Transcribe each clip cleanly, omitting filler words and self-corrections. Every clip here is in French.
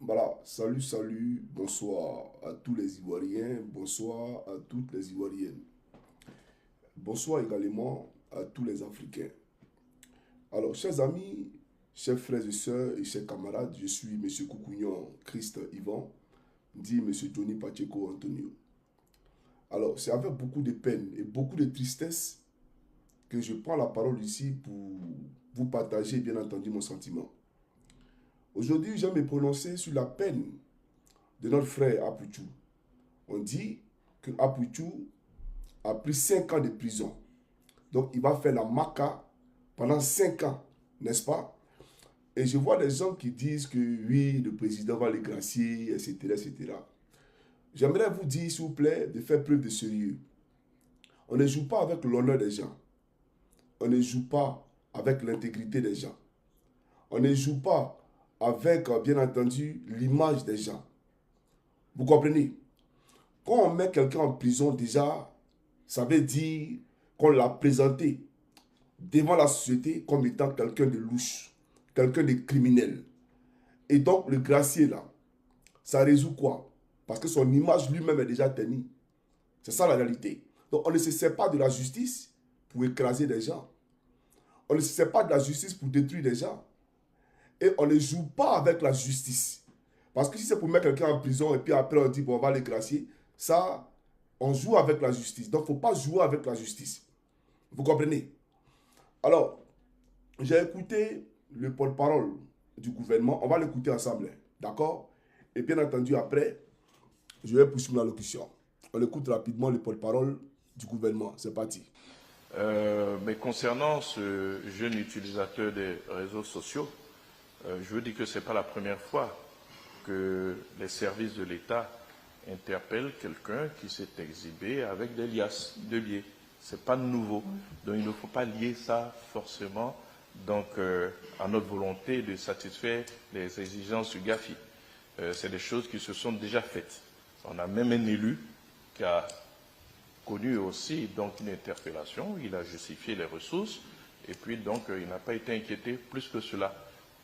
Voilà, salut, salut, bonsoir à tous les Ivoiriens, bonsoir à toutes les Ivoiriennes. Bonsoir également à tous les Africains. Alors, chers amis, chers frères et sœurs et chers camarades, je suis M. Koukounian Christ Yvan, dit M. Johnny Pacheco Antonio. Alors, c'est avec beaucoup de peine et beaucoup de tristesse que je prends la parole ici pour vous partager, bien entendu, mon sentiment. Aujourd'hui, je vais me prononcer sur la peine de notre frère Apuchou. On dit que Apuchou a pris 5 ans de prison. Donc, il va faire la maca pendant 5 ans, n'est-ce pas? Et je vois des gens qui disent que oui, le président va les gracier, etc., etc. J'aimerais vous dire, s'il vous plaît, de faire preuve de sérieux. On ne joue pas avec l'honneur des gens. On ne joue pas avec l'intégrité des gens. On ne joue pas avec, bien entendu, l'image des gens. Vous comprenez? Quand on met quelqu'un en prison, déjà, ça veut dire qu'on l'a présenté devant la société comme étant quelqu'un de louche, quelqu'un de criminel. Et donc, le gracier, là, ça résout quoi? Parce que son image lui-même est déjà ternie. C'est ça la réalité. Donc, on ne se sert pas de la justice pour écraser des gens. On ne se sert pas de la justice pour détruire des gens. Et on ne joue pas avec la justice. Parce que si c'est pour mettre quelqu'un en prison et puis après on dit, bon, on va les gracier, ça, on joue avec la justice. Donc, il ne faut pas jouer avec la justice. Vous comprenez? Alors, j'ai écouté le porte-parole du gouvernement. On va l'écouter ensemble. D'accord? Et bien entendu, après, je vais poursuivre l'allocution. On écoute rapidement le porte-parole du gouvernement. C'est parti. Mais concernant ce jeune utilisateur des réseaux sociaux, je veux dire que ce n'est pas la première fois que les services de l'État interpellent quelqu'un qui s'est exhibé avec des liasses, de liés. Ce n'est pas nouveau. Donc il ne faut pas lier ça forcément donc, à notre volonté de satisfaire les exigences du GAFI. C'est des choses qui se sont déjà faites. On a même un élu qui a connu aussi donc une interpellation, il a justifié les ressources et puis donc il n'a pas été inquiété plus que cela.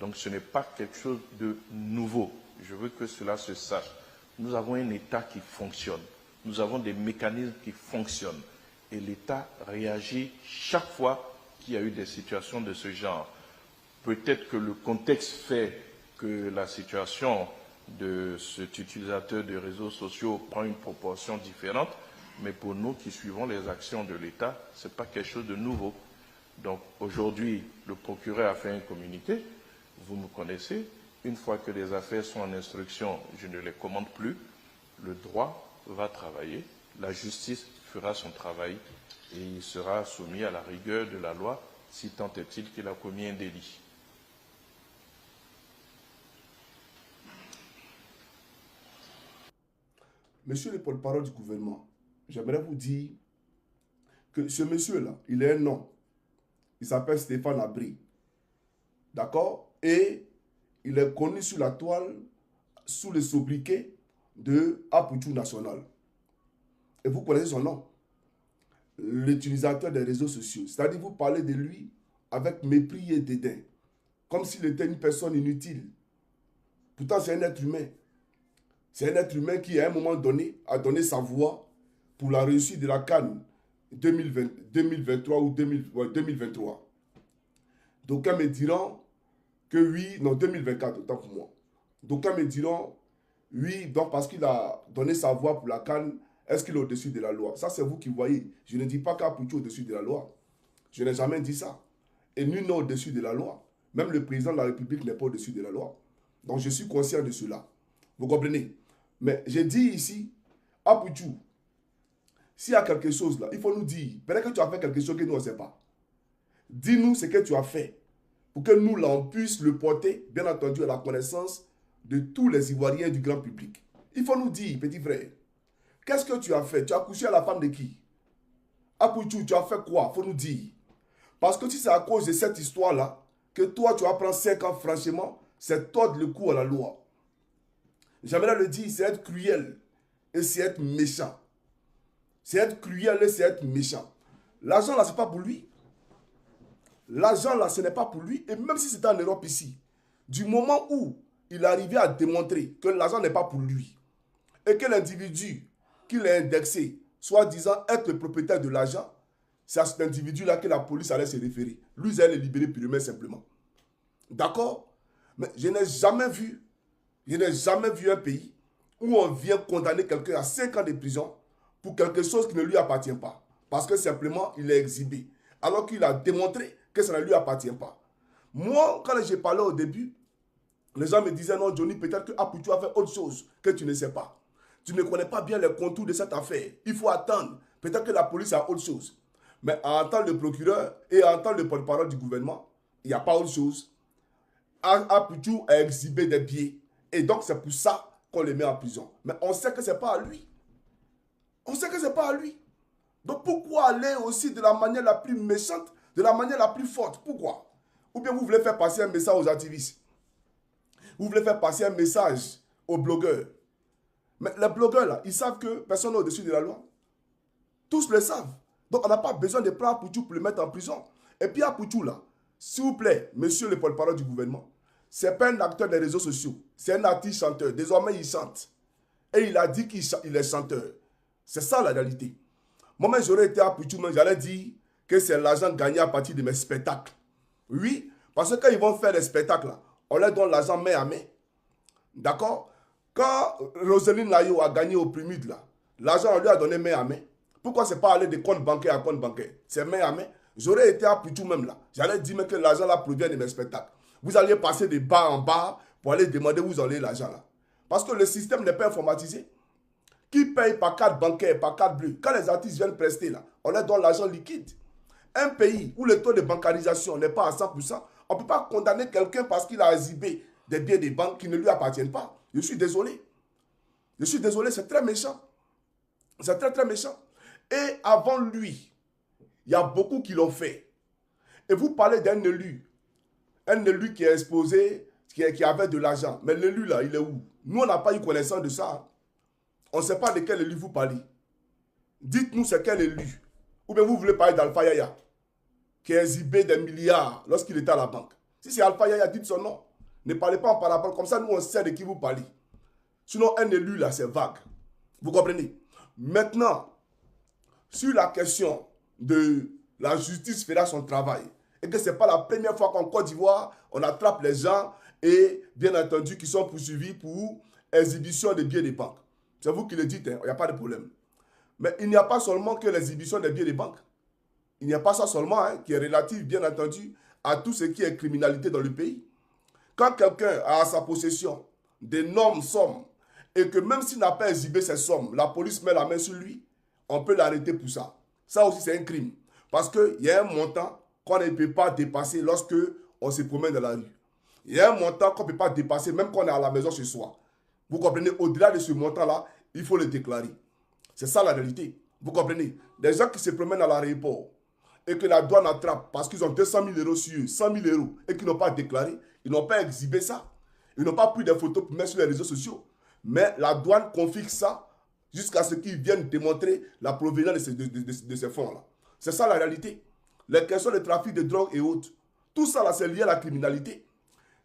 Donc ce n'est pas quelque chose de nouveau. Je veux que cela se sache. Nous avons un État qui fonctionne. Nous avons des mécanismes qui fonctionnent. Et l'État réagit chaque fois qu'il y a eu des situations de ce genre. Peut-être que le contexte fait que la situation de cet utilisateur de réseaux sociaux prend une proportion différente, mais pour nous qui suivons les actions de l'État, ce n'est pas quelque chose de nouveau. Donc aujourd'hui, le procureur a fait un communiqué, vous me connaissez, une fois que les affaires sont en instruction, je ne les commande plus, le droit va travailler, la justice fera son travail et il sera soumis à la rigueur de la loi, si tant est-il qu'il a commis un délit. Monsieur le porte-parole du gouvernement, j'aimerais vous dire que ce monsieur-là, il a un nom. Il s'appelle Stéphane Abri. D'accord? Et il est connu sur la toile sous le sobriquet de Apuchou National. Et vous connaissez son nom. L'utilisateur des réseaux sociaux. C'est-à-dire vous parlez de lui avec mépris et dédain. Comme s'il était une personne inutile. Pourtant, c'est un être humain. C'est un être humain qui, à un moment donné, a donné sa voix pour la réussite de la CAN 2023 ou 2023. D'aucuns me diront que oui, non, 2024, autant pour moi. D'aucuns me diront, oui, donc parce qu'il a donné sa voix pour la CAN, est-ce qu'il est au-dessus de la loi? Ça, c'est vous qui voyez. Je ne dis pas qu'Apuchou est au-dessus de la loi. Je n'ai jamais dit ça. Et nul n'est au-dessus de la loi. Même le président de la République n'est pas au-dessus de la loi. Donc, je suis conscient de cela. Vous comprenez? Mais j'ai dit ici, Apuchou, s'il y a quelque chose là, il faut nous dire. Peut-être que tu as fait quelque chose que nous, on ne sait pas. Dis-nous ce que tu as fait. Pour que nous, là, on puisse le porter, bien entendu, à la connaissance de tous les Ivoiriens du grand public. Il faut nous dire, petit frère, qu'est-ce que tu as fait? Tu as couché à la femme de qui? Apuchou, tu as fait quoi? Il faut nous dire. Parce que si c'est à cause de cette histoire-là, que toi, tu vas prendre 5 ans, franchement, c'est tordre le cou à la loi. J'aimerais le dire, c'est être cruel et c'est être méchant. C'est être cruel et c'est être méchant. L'argent là, ce n'est pas pour lui. L'argent là, ce n'est pas pour lui. Et même si c'était en Europe ici, du moment où il arrivait à démontrer que l'argent n'est pas pour lui et que l'individu qu'il a indexé, soi-disant être le propriétaire de l'argent, c'est à cet individu-là que la police allait se référer. Lui, il allait le libérer purement simplement. D'accord? Mais je n'ai jamais vu un pays où on vient condamner quelqu'un à 5 ans de prison pour quelque chose qui ne lui appartient pas. Parce que simplement, il est exhibé. Alors qu'il a démontré que ça ne lui appartient pas. Moi, quand j'ai parlé au début, les gens me disaient, non, Johnny, peut-être que Apoutou a fait autre chose que tu ne sais pas. Tu ne connais pas bien les contours de cette affaire. Il faut attendre. Peut-être que la police a autre chose. Mais en tant que le procureur et en tant que le porte-parole du gouvernement, il n'y a pas autre chose. Apoutou a exhibé des billets. Et donc, c'est pour ça qu'on les met en prison. Mais on sait que ce n'est pas à lui. On sait que ce n'est pas à lui. Donc, pourquoi aller aussi de la manière la plus méchante, de la manière la plus forte? Pourquoi? Ou bien vous voulez faire passer un message aux activistes. Vous voulez faire passer un message aux blogueurs. Mais les blogueurs, là, ils savent que personne n'est au-dessus de la loi. Tous le savent. Donc, on n'a pas besoin de prendre Apoutou pour le mettre en prison. Et puis, Apoutou, là, s'il vous plaît, monsieur le porte-parole du gouvernement, ce n'est pas un acteur des réseaux sociaux. C'est un artiste chanteur. Désormais, il chante. Et il a dit qu'il est chanteur. C'est ça, la réalité. Moi-même, j'aurais été Apoutou, mais j'allais dire que c'est l'argent gagné à partir de mes spectacles. Oui, parce que quand ils vont faire des spectacles, là, on leur donne l'argent main à main. D'accord? Quand Roselyne Layo a gagné au Primide, là, l'argent, on lui a donné main à main. Pourquoi ce n'est pas aller de compte bancaire à compte bancaire? C'est main à main. J'aurais été à Poutou même là. J'allais dire que l'argent là provient de mes spectacles. Vous alliez passer de bar en bar pour aller demander où vous allez l'argent là. Parce que le système n'est pas informatisé. Qui paye par carte bancaire, par carte bleue? Quand les artistes viennent prester là, on leur donne l'argent liquide. Un pays où le taux de bancarisation n'est pas à 100%, on ne peut pas condamner quelqu'un parce qu'il a exhibé des biens des banques qui ne lui appartiennent pas. Je suis désolé. Je suis désolé, c'est très méchant. C'est très très méchant. Et avant lui, il y a beaucoup qui l'ont fait. Et vous parlez d'un élu. Un élu qui est exposé, qui avait de l'argent. Mais l'élu là, il est où? Nous, on n'a pas eu connaissance de ça. On ne sait pas de quel élu vous parlez. Dites-nous c'est quel élu. Ou bien vous voulez parler d'Alpha Yaya, qui a exhibé des milliards lorsqu'il était à la banque. Si c'est Alpha Yaya, dites son nom. Ne parlez pas en parabole. Comme ça, nous, on sait de qui vous parlez. Sinon, un élu là, c'est vague. Vous comprenez? Maintenant, sur la question de la justice fera son travail, et que ce n'est pas la première fois qu'en Côte d'Ivoire, on attrape les gens et, bien entendu, qui sont poursuivis pour exhibition des billets de banque. C'est vous qui le dites, il n'y a pas de problème. Mais il n'y a pas seulement que l'exhibition des billets de banque. Il n'y a pas ça seulement, qui est relatif, bien entendu, à tout ce qui est criminalité dans le pays. Quand quelqu'un a à sa possession d'énormes sommes, et que même s'il n'a pas exhibé ces sommes, la police met la main sur lui, on peut l'arrêter pour ça. Ça aussi, c'est un crime. Parce qu'il y a un montant qu'on ne peut pas dépasser lorsque on se promène dans la rue. Il y a un montant qu'on ne peut pas dépasser même quand on est à la maison chez soi. Vous comprenez? Au-delà de ce montant-là, il faut le déclarer. C'est ça la réalité. Vous comprenez? Des gens qui se promènent à l'aéroport et que la douane attrape parce qu'ils ont 200 000 euros sur eux, 100 000 euros et qu'ils n'ont pas déclaré, ils n'ont pas exhibé ça. Ils n'ont pas pris des photos pour mettre sur les réseaux sociaux. Mais la douane confie ça jusqu'à ce qu'ils viennent démontrer la provenance de ces fonds-là. C'est ça la réalité. Les questions de trafic de drogue et autres. Tout ça, là, c'est lié à la criminalité.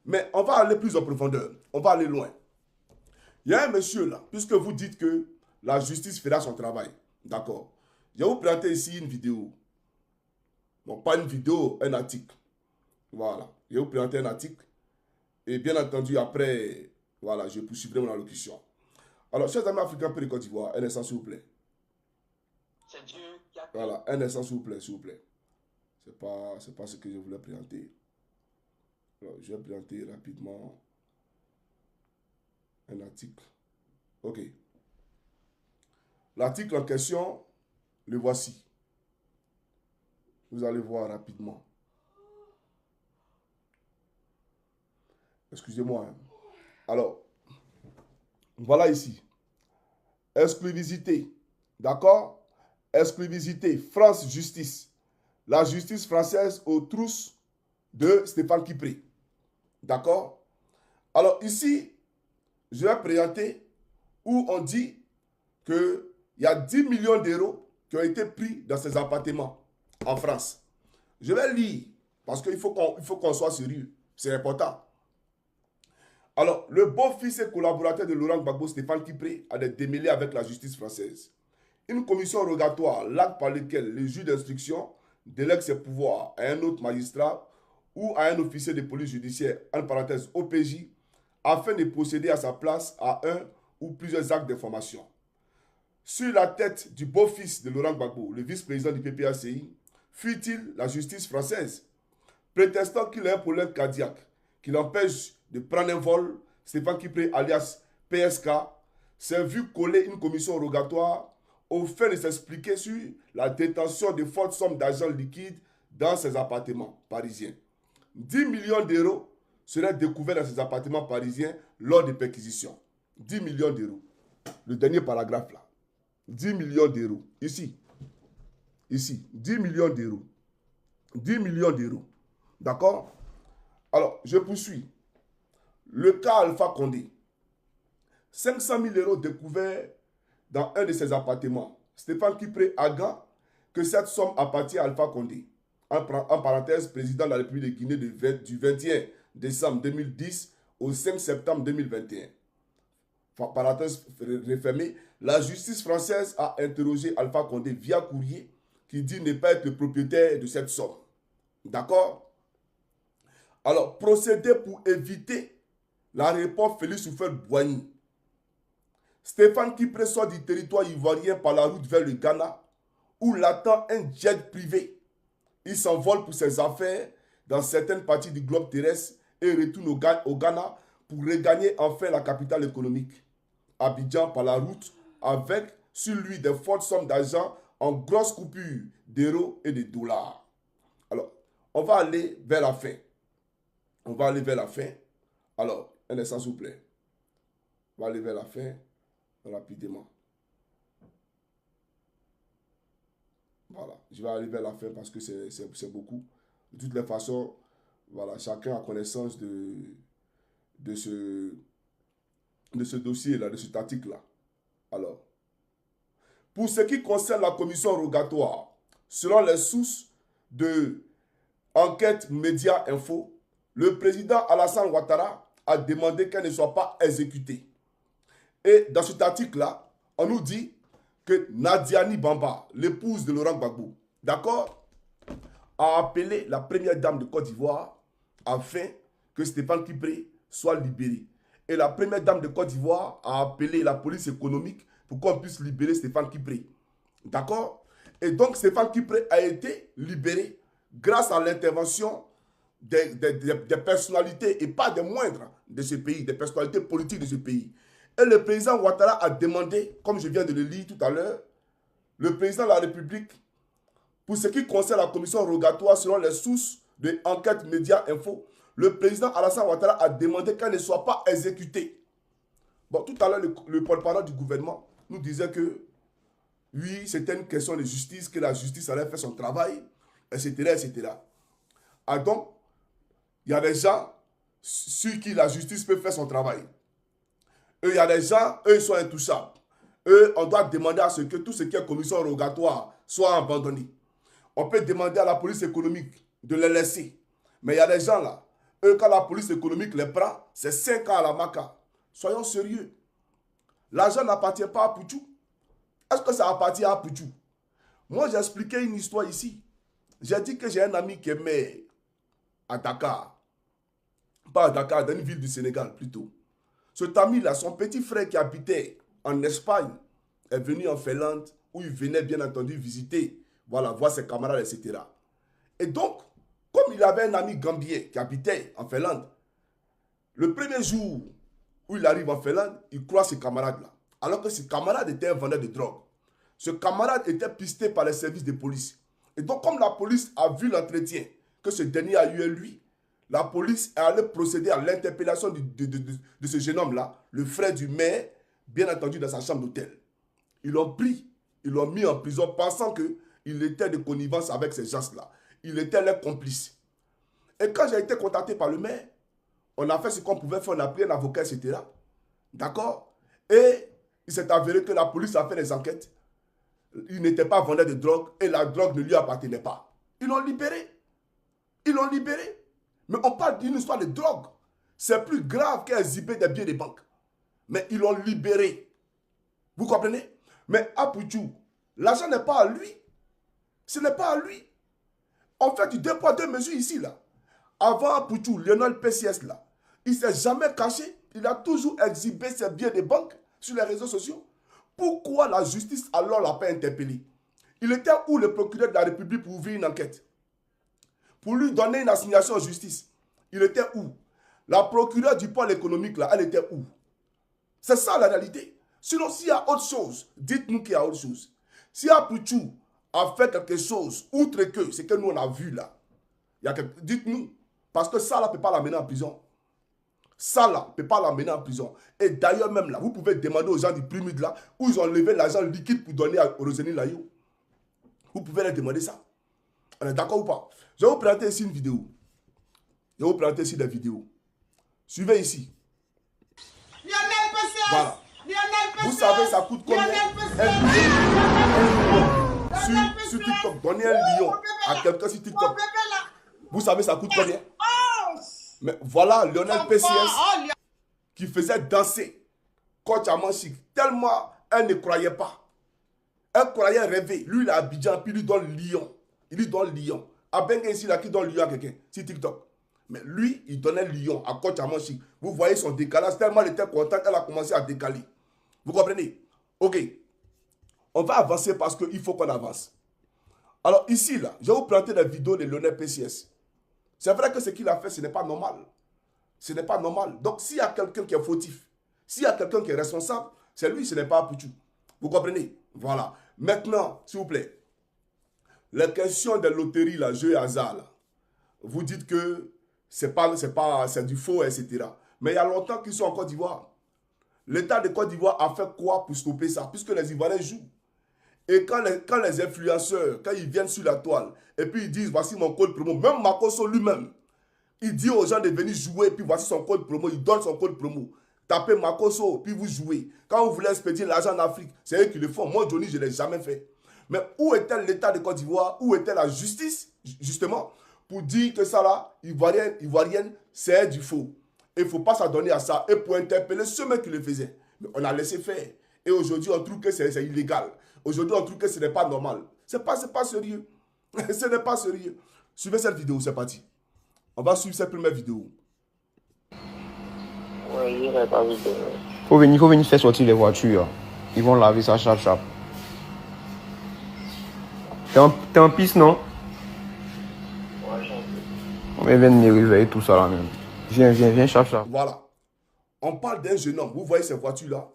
Mais on va aller plus en profondeur. On va aller loin. Il y a un monsieur là, puisque vous dites que la justice fera son travail. D'accord. Je vais vous présenter ici une vidéo. Bon, pas une vidéo, un article. Voilà. Je vais vous présenter un article. Et bien entendu, après, voilà, je poursuivrai mon allocution. Alors, chers amis africains de Côte d'Ivoire, un instant, s'il vous plaît. C'est Dieu qui a... Voilà, un instant, s'il vous plaît, s'il vous plaît. C'est pas ce que je voulais présenter. Alors, je vais présenter rapidement un article. Ok. L'article en question, le voici. Vous allez voir rapidement. Excusez-moi. Alors, voilà ici. Exclusivité. D'accord? Exclusivité. France Justice. La justice française aux trousses de Stéphane Kipré. D'accord? Alors ici, je vais présenter où on dit qu'il y a 10 millions d'euros qui ont été pris dans ces appartements en France. Je vais lire parce qu'il faut qu'on soit sérieux. C'est important. Alors, le beau-fils et collaborateur de Laurent Gbagbo, Stéphane Kipré, a des démêlés avec la justice française. Une commission rogatoire, l'acte par lequel le juge d'instruction délègue ses pouvoirs à un autre magistrat ou à un officier de police judiciaire, en parenthèse OPJ, afin de procéder à sa place à un ou plusieurs actes d'information. Sur la tête du beau-fils de Laurent Gbagbo, le vice-président du PPACI, fuit-il la justice française, prétextant qu'il a un problème cardiaque qui l'empêche de prendre un vol. Stéphane Kipré, alias PSK, s'est vu coller une commission rogatoire au fait de s'expliquer sur la détention de fortes sommes d'argent liquide dans ses appartements parisiens. 10 millions d'euros seraient découverts dans ses appartements parisiens lors des perquisitions. 10 millions d'euros. Le dernier paragraphe là. 10 millions d'euros. Ici. Ici. 10 millions d'euros. 10 millions d'euros. D'accord? Alors, je poursuis. Le cas Alpha Condé. 500 000 euros découverts dans un de ses appartements. Stéphane Kipré agent que cette somme appartient à Alpha Condé. En parenthèse, président de la République de Guinée du 21 décembre 2010 au 5 septembre 2021. Parenthèse refermée, la justice française a interrogé Alpha Condé via courrier qui dit ne pas être le propriétaire de cette somme. D'accord? Alors, procéder pour éviter l'aéroport Félix Houphouët-Boigny. Stéphane Kipré sort du territoire ivoirien par la route vers le Ghana où l'attend un jet privé. Il s'envole pour ses affaires dans certaines parties du globe terrestre et retourne au Ghana pour regagner enfin la capitale économique, Abidjan, par la route, avec sur lui des fortes sommes d'argent en grosses coupures d'euros et de dollars. Alors, on va aller vers la fin. On va aller vers la fin. Alors, un instant s'il vous plaît. On va aller vers la fin rapidement. Voilà, je vais aller vers la fin parce que c'est beaucoup. De toutes les façons, voilà, chacun a connaissance de ce dossier-là, de cet article-là. Alors, pour ce qui concerne la commission rogatoire, selon les sources de Enquête Média Info, le président Alassane Ouattara a demandé qu'elle ne soit pas exécutée. Et dans cet article-là, on nous dit que Nadiani Bamba, l'épouse de Laurent Gbagbo, d'accord, a appelé la première dame de Côte d'Ivoire afin que Stéphane Kipré soit libéré. Et la première dame de Côte d'Ivoire a appelé la police économique pour qu'on puisse libérer Stéphane Kipré. D'accord? Et donc Stéphane Kipré a été libéré grâce à l'intervention des personnalités, et pas des moindres de ce pays, des personnalités politiques de ce pays. Et le président Ouattara a demandé, comme je viens de le lire tout à l'heure, le président de la République, pour ce qui concerne la commission rogatoire selon les sources de Enquête Média Info, le président Alassane Ouattara a demandé qu'elle ne soit pas exécutée. Bon, tout à l'heure, le porte-parole du gouvernement nous disait que, oui, c'était une question de justice, que la justice allait faire son travail, etc., etc. Ah donc, il y a des gens sur qui la justice peut faire son travail. Eux, il y a des gens, eux, ils sont intouchables. Eux, on doit demander à ce que tout ce qui est commission rogatoire soit abandonné. On peut demander à la police économique de les laisser. Mais il y a des gens là, eux, quand la police économique les prend, c'est 5 ans à la maca. Soyons sérieux. L'argent n'appartient pas à Pouchou. Est-ce que ça appartient à Pouchou? Moi, j'ai expliqué une histoire ici. J'ai dit que j'ai un ami qui est maire à Dakar. Pas à Dakar, dans une ville du Sénégal plutôt. Cet ami-là, son petit frère qui habitait en Espagne, est venu en Finlande, où il venait bien entendu visiter, voilà, voir ses camarades, etc. Et donc, comme il avait un ami gambien qui habitait en Finlande, le premier jour où il arrive en Finlande, il croit ses camarades-là. Alors que ce camarade était un vendeur de drogue. Ce camarade était pisté par les services de police. Et donc, comme la police a vu l'entretien que ce dernier a eu à lui, la police est allée procéder à l'interpellation de ce jeune homme-là, le frère du maire, bien entendu dans sa chambre d'hôtel. Ils l'ont pris, ils l'ont mis en prison pensant qu'il était de connivence avec ces gens-là. Il était leur complice. Et quand j'ai été contacté par le maire, on a fait ce qu'on pouvait faire, on a pris un avocat, etc. D'accord? Et il s'est avéré que la police a fait des enquêtes. Il n'était pas vendeur de drogue et la drogue ne lui appartenait pas. Ils l'ont libéré. Ils l'ont libéré. Mais on parle d'une histoire de drogue. C'est plus grave qu'un zippé des biens des banques. Mais ils l'ont libéré. Vous comprenez? Mais Apouchou, l'argent n'est pas à lui. Ce n'est pas à lui. On fait du 2 poids 2 mesures ici, là. Avant Apouchou, Lionel PCS, là, il ne s'est jamais caché. Il a toujours exhibé ses biens des banques sur les réseaux sociaux. Pourquoi la justice alors l'a pas interpellé? Il était où le procureur de la République pour ouvrir une enquête? Pour lui donner une assignation en justice. Il était où? La procureure du pôle économique, là, elle était où? C'est ça la réalité. Sinon, s'il y a autre chose, dites-nous qu'il y a autre chose. Si Apouchou a fait quelque chose, outre que ce que nous on a vu là, dites-nous. Parce que ça là ne peut pas l'amener en prison. Ça là ne peut pas l'amener en prison. Et d'ailleurs même là, vous pouvez demander aux gens du Primide là, où ils ont levé l'argent liquide pour donner à Roselyne Layo. Vous pouvez leur demander ça. On est d'accord ou pas? Je vais vous présenter ici une vidéo. Je vais vous présenter ici des vidéos. Suivez ici. Lionel PCS. Voilà. Lionel PCS. Vous savez ça coûte combien? Lionel PCS. Sur TikTok, donner un lion à quelqu'un sur TikTok. Vous savez ça coûte combien? Mais voilà Lionel PCS qui faisait danser Coach Amanchik tellement elle ne croyait pas. Elle croyait rêver. Lui il a Abidjan puis il lui donne lion. Il lui donne lion. Abengue ici là qui donne lion à quelqu'un sur TikTok. Mais lui il donnait lion à Coach Amanchik. Vous voyez son décalage tellement il était content qu'elle a commencé à décaler. Vous comprenez? Ok. On va avancer parce qu'il faut qu'on avance. Alors ici là, je vais vous présenter la vidéo de Lionel PCS. C'est vrai que ce qu'il a fait, ce n'est pas normal. Ce n'est pas normal. Donc, s'il y a quelqu'un qui est fautif, s'il y a quelqu'un qui est responsable, c'est lui, ce n'est pas Apouchou. Vous comprenez? Voilà. Maintenant, s'il vous plaît, les questions des loteries, là, jeux et hasard, là, vous dites que c'est du faux, etc. Mais il y a longtemps qu'ils sont en Côte d'Ivoire. L'État de Côte d'Ivoire a fait quoi pour stopper ça? Puisque les Ivoiriens jouent. Et quand les influenceurs, quand ils viennent sur la toile, et puis ils disent, voici mon code promo, même Makosso lui-même, il dit aux gens de venir jouer, puis voici son code promo, il donne son code promo. Tapez Makosso, puis vous jouez. Quand vous voulez expédier l'argent en Afrique, c'est eux qui le font. Moi, Johnny, je ne l'ai jamais fait. Mais où était l'État de Côte d'Ivoire? Où était la justice, justement, pour dire que ça là, ivoirienne, c'est du faux. Il ne faut pas s'adonner à ça. Et pour interpeller ceux mêmes qui le faisaient. Mais on a laissé faire. Et aujourd'hui, on trouve que c'est illégal. Aujourd'hui, on trouve que ce n'est pas normal. Ce n'est pas sérieux. Ce n'est pas sérieux. Suivez cette vidéo, c'est parti. On va suivre cette première vidéo. Ouais, il n'aurait pas vu de... Faut venir faire sortir les voitures. Ils vont laver ça chap. T'es en piste, non? Ouais, j'en sais. On vient de me réveiller tout ça là même. Viens, chap. Voilà. On parle d'un jeune homme. Vous voyez ces voitures-là?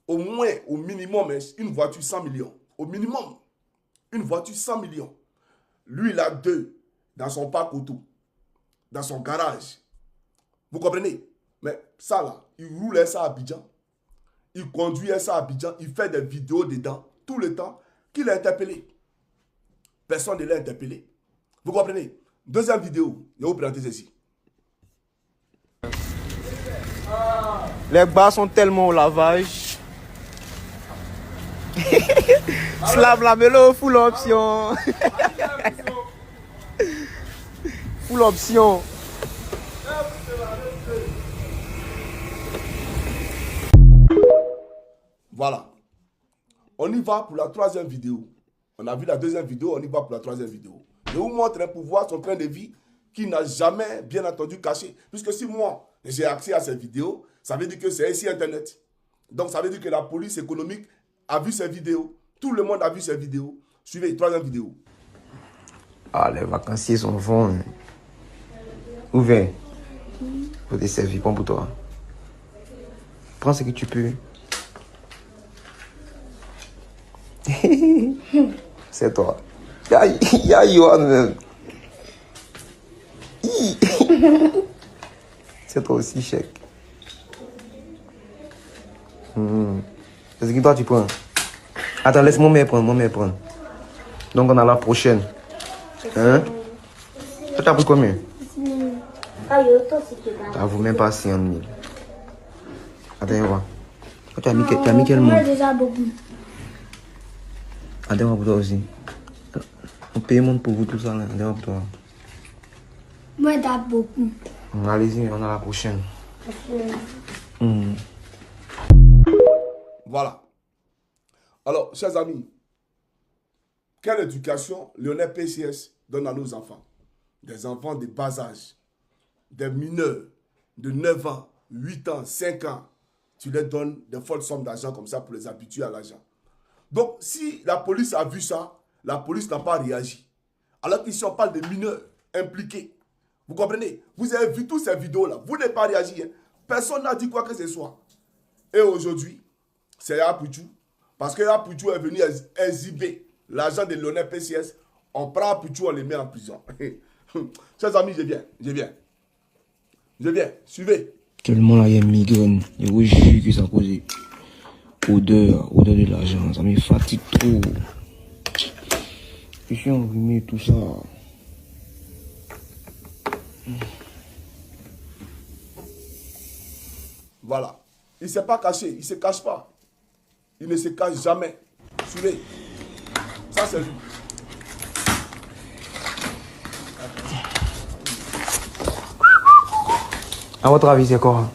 Au moins, au minimum, une voiture 100 millions. Au minimum, une voiture 100 millions. Lui, il a 2 dans son parc auto, dans son garage. Vous comprenez? Mais ça là, il roulait ça à Abidjan. Il conduisait ça à Abidjan. Il fait des vidéos dedans, tout le temps, qu'il a interpellé. Personne ne l'a interpellé. Vous comprenez? Deuxième vidéo, je vais vous présenter ceci. Les bas sont tellement au lavage. Slab la mélo, full option. Full option. Voilà. On y va pour la troisième vidéo. On a vu la deuxième vidéo, on y va pour la troisième vidéo. Je vous montre un pouvoir, son train de vie qui n'a jamais, bien entendu, caché. Puisque si moi, j'ai accès à ces vidéos, ça veut dire que c'est ici Internet. Donc ça veut dire que la police économique a vu ces vidéos. Tout le monde a vu ces vidéos. Suivez, troisième vidéo. Ah, les vacanciers sont fonds. Ouvert. Faut te servir, bon pour toi. Prends ce que tu peux. C'est toi. Y'a Yohan même. C'est toi aussi, chèque. C'est ce que toi tu prends. Attends, laisse mon mère prendre. Donc on a la prochaine. Hein? Toi t'as pris combien? T'avoues même pas 100 000. Attends, on va. Toi t'as mis quel mot? Déjà beaucoup. Attends, on va pour toi aussi. On paye le monde pour vous tout ça là. Attends, pour toi. Moi, t'as beaucoup. Allez-y, on a la prochaine. Voilà. Alors, chers amis, quelle éducation Lionel PCS donne à nos enfants? Des enfants de bas âge, des mineurs de 9 ans, 8 ans, 5 ans. Tu leur donnes des folles sommes d'argent comme ça pour les habituer à l'argent. Donc, si la police a vu ça, la police n'a pas réagi. Alors qu'ici, on parle de mineurs impliqués. Vous comprenez? Vous avez vu toutes ces vidéos-là. Vous n'avez pas réagi. Hein? Personne n'a dit quoi que ce soit. Et aujourd'hui, c'est Apouchou. Parce que Apouchou est venu exhiber l'argent de Lionel PCS. On prend Apouchou, on les met en prison. Chers amis, je viens. Suivez. Tellement là, il y a une migraine. Je vous jure que ça cause odeur de l'argent. Ça me fatigue trop. Je suis enrhumé, tout ça. Voilà. Il ne s'est pas caché. Il ne se cache pas. Il ne se cache jamais. Suivez. Ça, c'est lui. À votre avis, c'est quoi?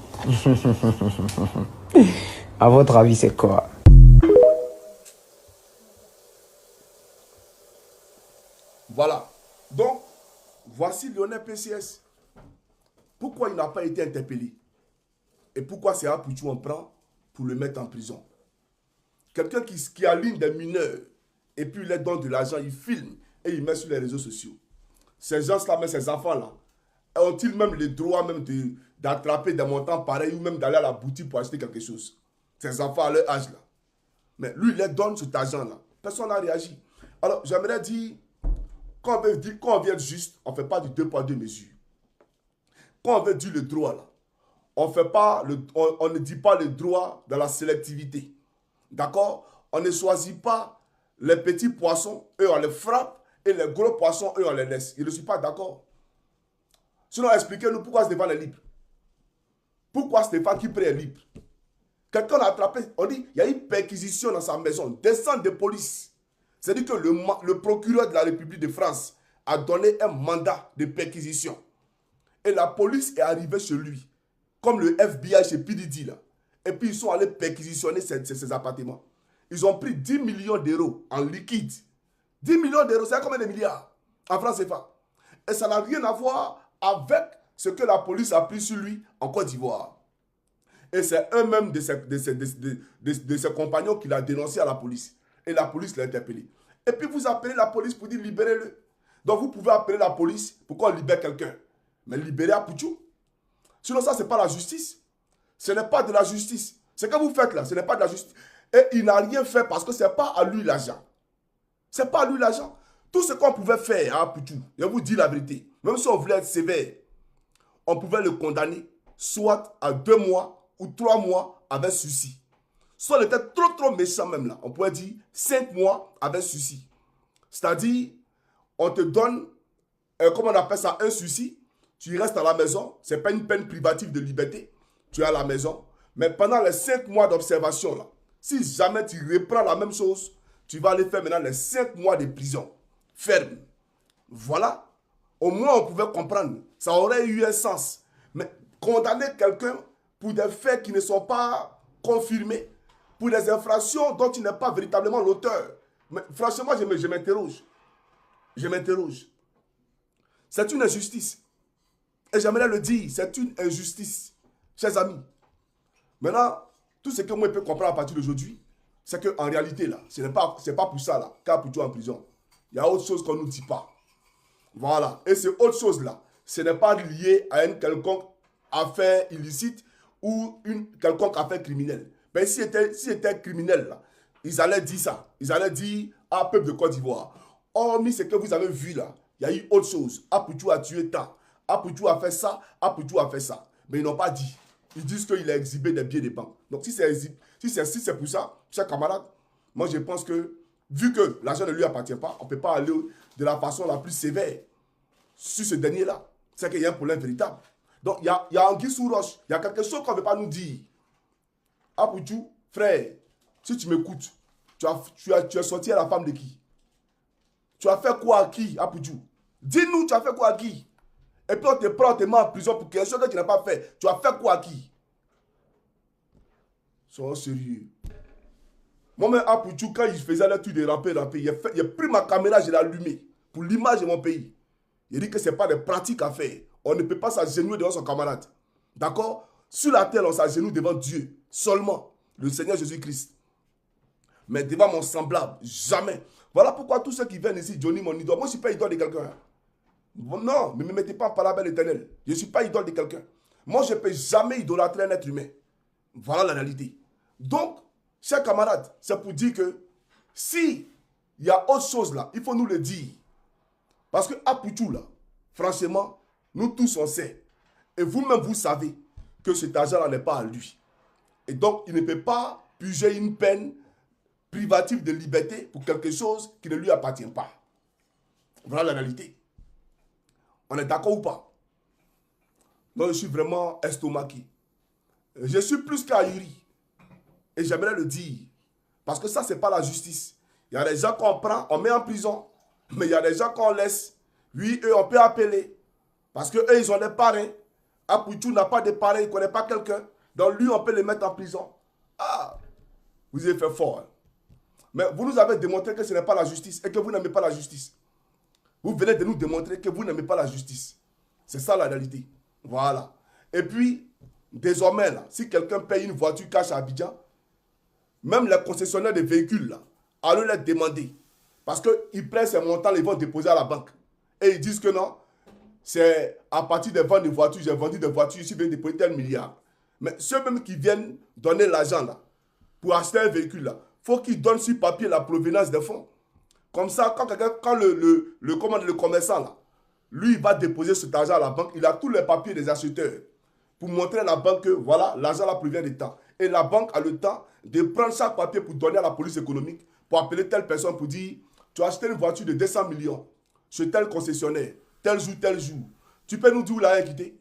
À votre avis, c'est quoi? Voilà. Donc, voici Lionel PCS. Pourquoi il n'a pas été interpellé? Et pourquoi c'est Apouchou on prend pour le mettre en prison? Quelqu'un qui aligne des mineurs et puis il leur donne de l'argent, il filme et il met sur les réseaux sociaux. Ces gens-là, mais ces enfants-là, ont-ils même le droit même d'attraper des montants pareils ou même d'aller à la boutique pour acheter quelque chose? Ces enfants à leur âge-là. Mais lui, il leur donne cet argent-là. Personne n'a réagi. Alors, j'aimerais dire, quand on veut être juste, on ne fait pas du 2 poids 2 mesures. Quand on veut dire le droit, là, on ne dit pas le droit de la sélectivité. D'accord? On ne choisit pas les petits poissons, eux on les frappe, et les gros poissons, eux on les laisse. Je ne suis pas d'accord. Sinon, expliquez-nous pourquoi Stéphane est libre. Pourquoi Stéphane qui est libre? Quelqu'un l'a attrapé, on dit, il y a eu perquisition dans sa maison, descente de police. C'est-à-dire que le procureur de la République de France a donné un mandat de perquisition. Et la police est arrivée chez lui, comme le FBI chez PDD là. Et puis ils sont allés perquisitionner ses appartements. Ils ont pris 10 millions d'euros en liquide. 10 millions d'euros, c'est combien de milliards en francs CFA? Et ça n'a rien à voir avec ce que la police a pris sur lui en Côte d'Ivoire. Et c'est un-même de ses compagnons qui l'a dénoncé à la police. Et la police l'a interpellé. Et puis vous appelez la police pour dire libérez-le. Donc vous pouvez appeler la police pour qu'on libère quelqu'un. Mais libérer Apouchou. Sinon ça, ce n'est pas la justice. Ce n'est pas de la justice. Ce que vous faites là, ce n'est pas de la justice. Et il n'a rien fait parce que ce n'est pas à lui l'argent. Ce n'est pas à lui l'argent. Tout ce qu'on pouvait faire à Apouchou, je vous dis la vérité, même si on voulait être sévère, on pouvait le condamner soit à 2 mois ou 3 mois avec sursis. Soit il était trop méchant même là. On pourrait dire 5 mois avec sursis. C'est-à-dire, on te donne, comment on appelle ça, un sursis. Tu restes à la maison. Ce n'est pas une peine privative de liberté. Tu es à la maison. Mais pendant les 5 mois d'observation là, si jamais tu reprends la même chose, tu vas aller faire maintenant les 5 mois de prison. Ferme. Voilà. Au moins, on pouvait comprendre. Ça aurait eu un sens. Mais condamner quelqu'un pour des faits qui ne sont pas confirmés, pour des infractions dont il n'est pas véritablement l'auteur. Mais franchement, je m'interroge. Je m'interroge. C'est une injustice. Et j'aimerais le dire, c'est une injustice. Chers amis. Maintenant, tout ce que moi je peux comprendre à partir d'aujourd'hui, c'est qu'en réalité, là, ce n'est pas pour ça, là, qu'Apouchou en prison. Il y a autre chose qu'on ne nous dit pas. Voilà. Et c'est autre chose, là. Ce n'est pas lié à une quelconque affaire illicite ou une quelconque affaire criminelle. Mais si c'était criminel, là, ils allaient dire ça. Ils allaient dire à peuple de Côte d'Ivoire. Hormis ce que vous avez vu, là, il y a eu autre chose. Apouchou a tué tant. Apouchou a fait ça. Apouchou a fait ça. Mais ils n'ont pas dit. Ils disent qu'il a exhibé des billets de banque. Donc, si c'est pour ça, chers camarades, moi, je pense que, vu que l'argent ne lui appartient pas, on ne peut pas aller de la façon la plus sévère sur ce dernier-là. C'est qu'il y a un problème véritable. Donc, il y a anguille sous roche. Il y a quelque chose qu'on ne veut pas nous dire. Apouchou, frère, si tu m'écoutes, tu as sorti à la femme de qui? Tu as fait quoi à qui, Apouchou? Dis-nous, tu as fait quoi à qui? Et puis on te prend, on te met en prison pour quelque chose que tu n'as pas fait. Tu as fait quoi à qui? Sois sérieux. Moi-même, à Pouchou, quand il faisait le truc de ramper, il a pris ma caméra, je l'ai allumé pour l'image de mon pays. Il dit que ce n'est pas des pratiques à faire. On ne peut pas s'agenouiller devant son camarade. D'accord? Sur la terre, on s'agenouille devant Dieu. Seulement, le Seigneur Jésus-Christ. Mais devant mon semblable, jamais. Voilà pourquoi tous ceux qui viennent ici, Johnny, mon idole. Moi, je ne suis pas idole de quelqu'un. Non, ne me mettez pas en parabole éternelle. Je ne suis pas idole de quelqu'un. Moi, je ne peux jamais idolâtrer un être humain. Voilà la réalité. Donc, chers camarades, c'est pour dire que si il y a autre chose là, il faut nous le dire. Parce que à Pouchou là, franchement, nous tous on sait. Et vous-même, vous savez que cet argent-là n'est pas à lui. Et donc, il ne peut pas puger une peine privative de liberté pour quelque chose qui ne lui appartient pas. Voilà la réalité. On est d'accord ou pas? Donc, je suis vraiment estomaqué. Je suis plus qu'ahuri. Et j'aimerais le dire. Parce que ça, ce n'est pas la justice. Il y a des gens qu'on prend, on met en prison. Mais il y a des gens qu'on laisse. Oui, eux, on peut appeler. Parce qu'eux, ils ont des parrains. Apouchou n'a pas de parrains, il ne connaît pas quelqu'un. Donc lui, on peut les mettre en prison. Ah, vous avez fait fort. Hein. Mais vous nous avez démontré que ce n'est pas la justice et que vous n'aimez pas la justice. Vous venez de nous démontrer que vous n'aimez pas la justice. C'est ça la réalité. Voilà. Et puis, désormais, là, si quelqu'un paye une voiture cash à Abidjan, même les concessionnaires de véhicules, là, allez les demander. Parce qu'ils prennent ces montants, ils vont déposer à la banque. Et ils disent que non, c'est à partir des ventes de voitures, j'ai vendu des voitures, je viens déposer tel milliard. Mais ceux même qui viennent donner l'argent là, pour acheter un véhicule, là, faut qu'ils donnent sur papier la provenance des fonds. Comme ça, quand le commerçant, là, lui, il va déposer cet argent à la banque, il a tous les papiers des acheteurs pour montrer à la banque que voilà, l'argent là provient de temps. Et la banque a le temps de prendre chaque papier pour donner à la police économique, pour appeler telle personne pour dire, tu as acheté une voiture de 200 millions chez tel concessionnaire, tel jour. Tu peux nous dire où l'a quitté?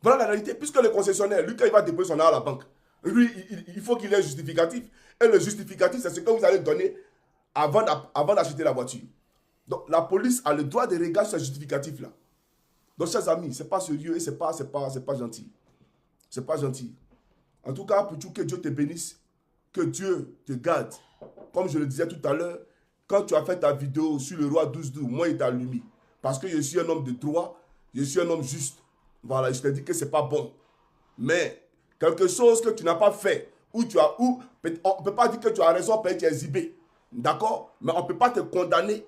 Voilà la réalité. Puisque le concessionnaire, lui, quand il va déposer son argent à la banque, lui, il faut qu'il ait un justificatif. Et le justificatif, c'est ce que vous allez donner avant d'acheter la voiture. Donc, la police a le droit de regarder ce justificatif-là. Donc, chers amis, ce n'est pas sérieux et ce n'est pas gentil. Ce n'est pas gentil. En tout cas, pour tout, que Dieu te bénisse, que Dieu te garde. Comme je le disais tout à l'heure, quand tu as fait ta vidéo sur le roi 12-12, moi, il t'a allumé. Parce que je suis un homme de droit, je suis un homme juste. Voilà, je te dis que ce n'est pas bon. Mais quelque chose que tu n'as pas fait, on ne peut pas dire que tu as raison parce que tu es exhibé. D'accord? Mais on ne peut pas te condamner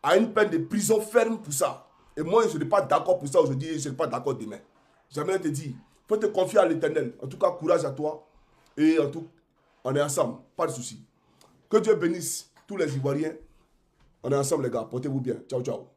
à une peine de prison ferme pour ça. Et moi, je n'ai pas d'accord pour ça aujourd'hui et je n'ai pas d'accord demain. J'aimerais te dire, il faut te confier à l'Éternel. En tout cas, courage à toi. Et en tout, on est ensemble, pas de souci. Que Dieu bénisse tous les Ivoiriens. On est ensemble, les gars. Portez-vous bien. Ciao, ciao.